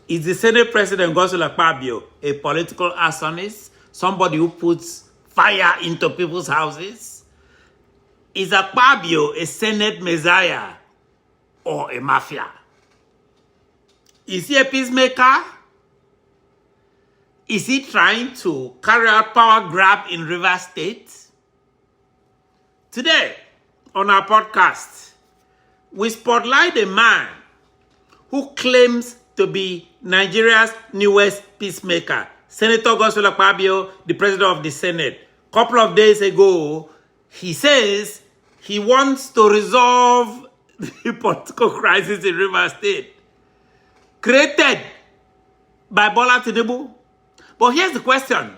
Is the Senate President Godswill Akpabio a political arsonist? Somebody who puts fire into people's houses? Is Akpabio a Senate Messiah or a Mafia? Is he a peacemaker? Is he trying to carry out power grab in Rivers State? Today, on our podcast, we spotlight a man who claims to be Nigeria's newest peacemaker, Senator Godswill Akpabio, the president of the Senate. A couple of days ago, he says he wants to resolve the political crisis in Rivers State created by Bola Tinubu. But here's the question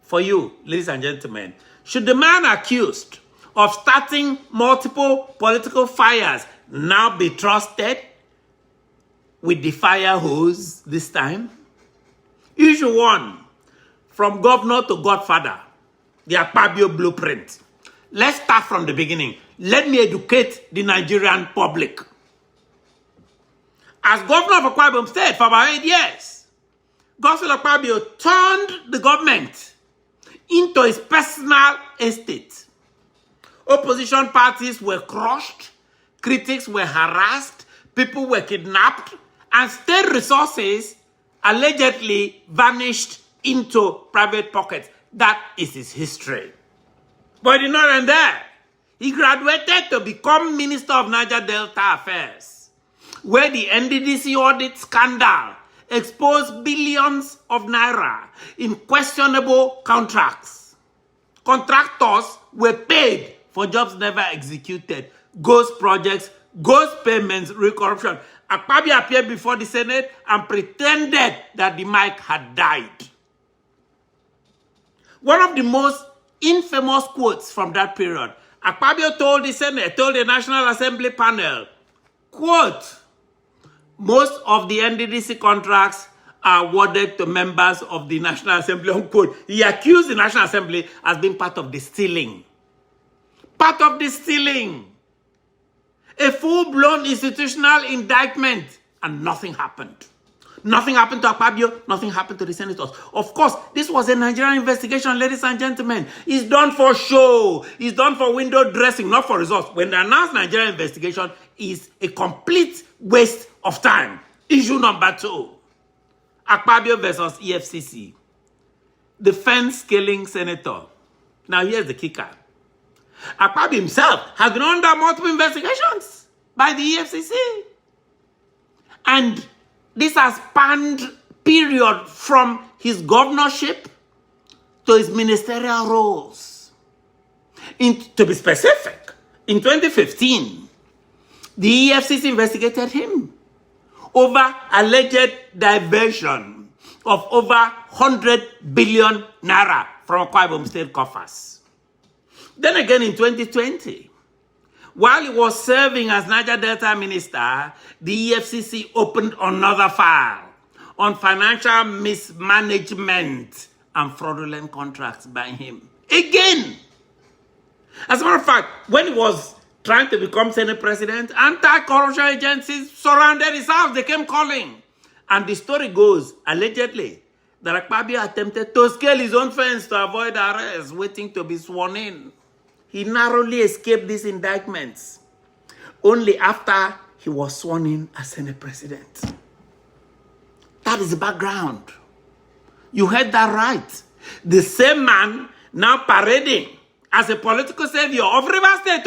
for you, ladies and gentlemen. Should the man accused of starting multiple political fires now be trusted with the fire hose this time? Issue 1, from governor to godfather, the Akpabio blueprint. Let's start from the beginning. Let me educate the Nigerian public. As governor of Akpabio State for about 8 years, Godswill Akpabio turned the government into his personal estate. Opposition parties were crushed, critics were harassed, people were kidnapped, and state resources allegedly vanished into private pockets. That is his history. But it did not end there. He graduated to become Minister of Niger Delta Affairs, where the NDDC audit scandal exposed billions of naira in questionable contracts. Contractors were paid for jobs never executed, ghost projects, ghost payments, real corruption. Akpabio appeared before the Senate and pretended that the mic had died. One of the most infamous quotes from that period, Akpabio told the Senate, told the National Assembly panel, quote, most of the NDDC contracts are awarded to members of the National Assembly, unquote. He accused the National Assembly as being part of the stealing. Part of the stealing. A full-blown institutional indictment, and nothing happened. Nothing happened to Akpabio, nothing happened to the senators. Of course, this was a Nigerian investigation, ladies and gentlemen. It's done for show. It's done for window dressing, not for results. When they announced Nigerian investigation, is a complete waste of time. Issue number 2. Akpabio versus EFCC. Defense scaling senator. Now here's the kicker. Akpabio himself has been under multiple investigations by the EFCC. And this has spanned period from his governorship to his ministerial roles. To be specific, in 2015, the EFCC investigated him over alleged diversion of over 100 billion naira from Akpabio State coffers. Then again in 2020, while he was serving as Niger Delta Minister, the EFCC opened another file on financial mismanagement and fraudulent contracts by him. Again! As a matter of fact, when he was trying to become Senate President, anti-corruption agencies surrounded his house. They came calling. And the story goes, allegedly, that Akpabio attempted to scale his own fence to avoid arrest, waiting to be sworn in. He narrowly escaped these indictments only after he was sworn in as Senate President. That is the background. You heard that right. The same man now parading as a political savior of Rivers State.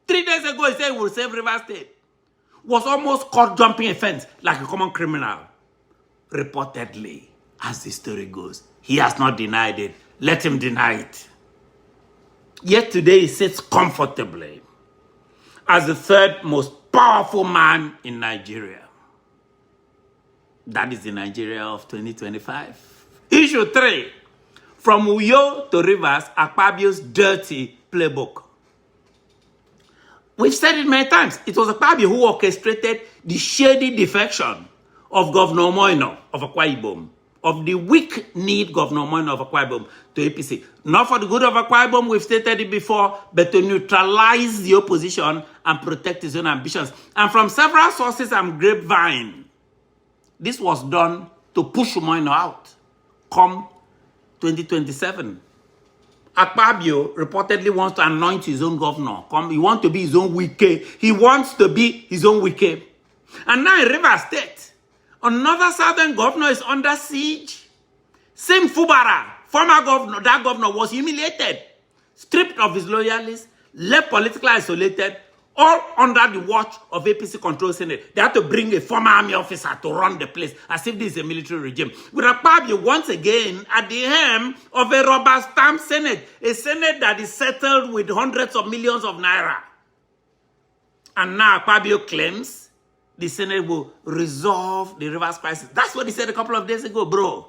3 days ago, he said he will save Rivers State. Was almost caught jumping a fence like a common criminal. Reportedly, as the story goes. He has not denied it. Let him deny it. Yet today he sits comfortably as the third most powerful man in Nigeria. That is the Nigeria of 2025. Issue 3. From Uyo to Rivers, Akpabio's dirty playbook. We've said it many times. It was Akpabio who orchestrated the shady defection of Governor Moino of Akwa Ibom, of the weak-kneed Governor Moino of Akwa Ibom to APC. Not for the good of Akwa Ibom, we've stated it before, but to neutralize the opposition and protect his own ambitions. And from several sources and grapevine, This was done to push Umoino out. Come 2027. Akpabio reportedly wants to anoint his own governor. He wants to be his own wike. He wants to be his own wike. And now in Rivers State, another southern governor is under siege. Same Fubara, former governor, that governor was humiliated, stripped of his loyalists, left politically isolated, all under the watch of APC control Senate. They had to bring a former army officer to run the place as if this is a military regime. With Akpabio once again at the helm of a rubber stamp Senate, a Senate that is settled with hundreds of millions of naira. And now Akpabio claims the Senate will resolve the Rivers crisis. That's what he said a couple of days ago, bro.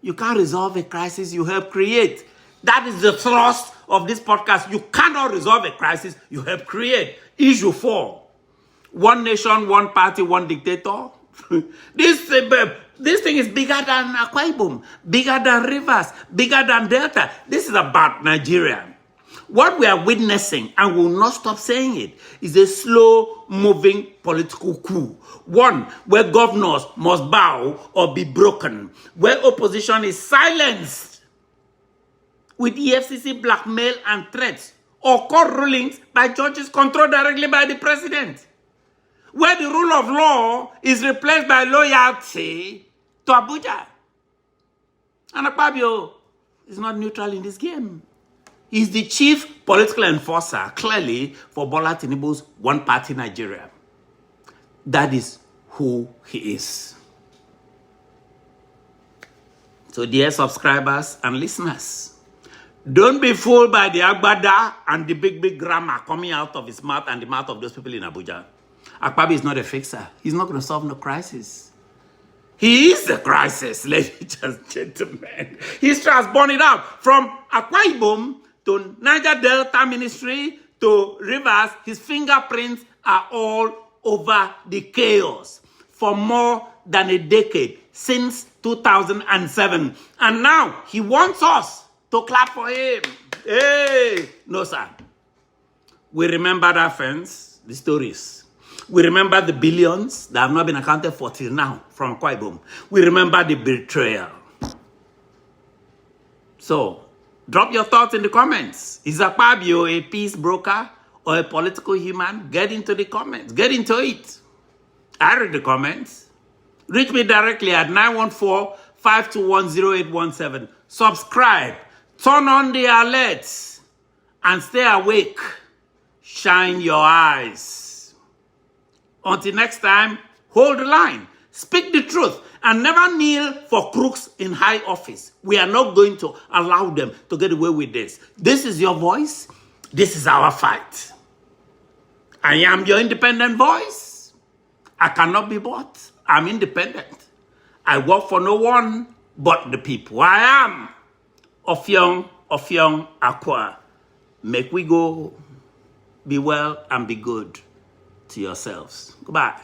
You can't resolve a crisis you help create. That is the thrust of this podcast. You cannot resolve a crisis you help create. Issue 4. One nation, one party, one dictator. This thing is bigger than Akwa Ibom, bigger than Rivers, bigger than Delta. This is about Nigeria. What we are witnessing, and we will not stop saying it, is a slow-moving political coup. One where governors must bow or be broken, where opposition is silenced with EFCC blackmail and threats, or court rulings by judges controlled directly by the president, where the rule of law is replaced by loyalty to Abuja. And Akpabio is not neutral in this game. He's the chief political enforcer, clearly, for Bola Tinubu's one-party Nigeria. That is who he is. So, dear subscribers and listeners, don't be fooled by the agbada and the big grammar coming out of his mouth and the mouth of those people in Abuja. Akpabio is not a fixer. He's not going to solve no crisis. He is the crisis, ladies and gentlemen. He's transborn it out from Akwa Ibom to Niger Delta Ministry to Rivers. His fingerprints are all over the chaos for more than a decade, since 2007. And now he wants us to clap for him. Hey! No, sir. We remember that, friends, the stories. We remember the billions that have not been accounted for till now from Akwa Ibom. We remember the betrayal. So, drop your thoughts in the comments. Is Akpabio a peace broker or a political human? Get into the comments. Get into it. I read the comments. Reach me directly at 914-521-0817. Subscribe. Turn on the alerts. And stay awake. Shine your eyes. Until next time, hold the line. Speak the truth. And never kneel for crooks in high office. We are not going to allow them to get away with this. This is your voice. This is our fight. I am your independent voice. I cannot be bought. I'm independent. I work for no one but the people. I am Ofiong Akwa. Make we go. Be well and be good to yourselves. Goodbye.